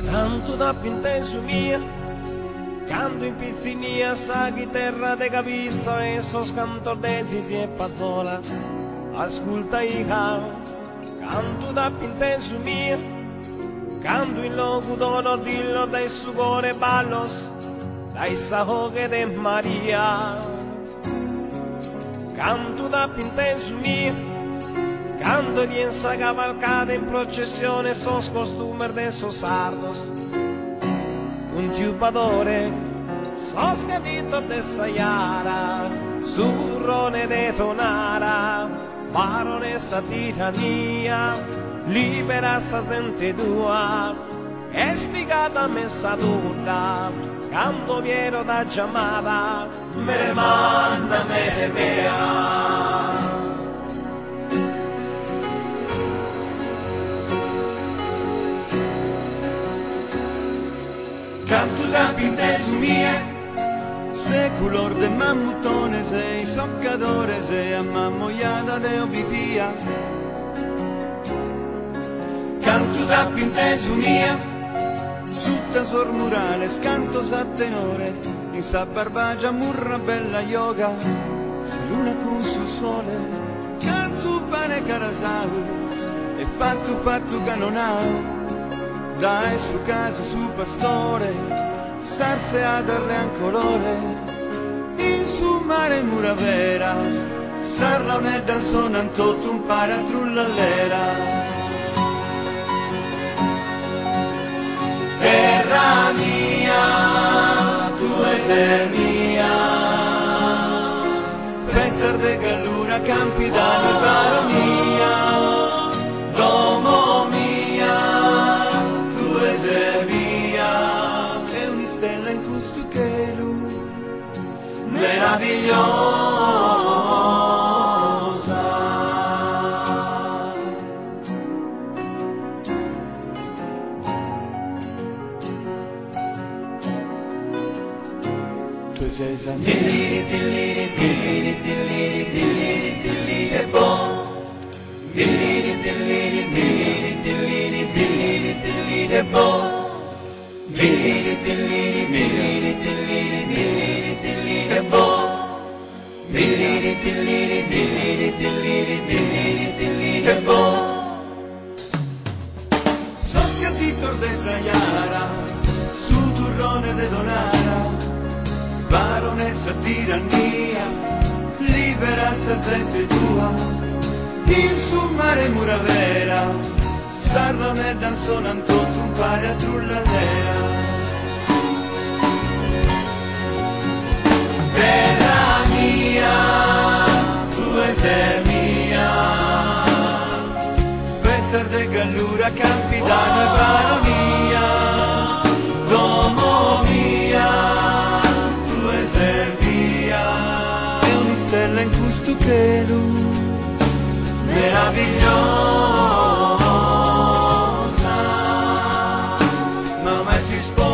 Canto da pinteggio mia, canto in pizzinia, sa chitarra de capisco e so scantor de zizi e pazzola. Ascolta i canto da pinteggio mia, canto in locutor dillo dai sucore ballos, dai sahoghe de Maria. Canto da pinteggio mia, canto e piensa cavalcata in processione, sos costumer de sos sardos. Un tiupadore, sos capito de Sayara, surrone de Tonara, baronessa tirania, libera sa gente tua, è spiegata messa tutta, canto viero da chiamata, me ne manda me ne mea. Canto da pintesu mie, se color de mammutone sei, soccadore sei, ammammoiata de ovivia. Canto da pintesu mia, sutta sormurale, scanto sa tenore, in sa barbagia murra bella yoga, se luna con sul sole, canto pane carasau, e fatto canonau. Dai su casa su pastore, sarse a darle un colore, in su mare mura vera, sarla un danzone antotto un paratrullallera. Terra mia, tu sei mia, festa de gallura, campi d'ani baronia, domo via, è un'istella in questo cielo meravigliosa. Tu sei Samir, e buon, e buon. Sos capito de Sayara, su turrone de Donara, baronessa tirania, libera sa gente tua, in su mare mura vera, sarla ne danzone antotto un pare a trullallera. Terra mia, tu sei mia, vester de gallura, campi d'anno e baronia, domo mia, tu sei mia, è un'istella in questo cielo meravigliosa. Ma mai si sposa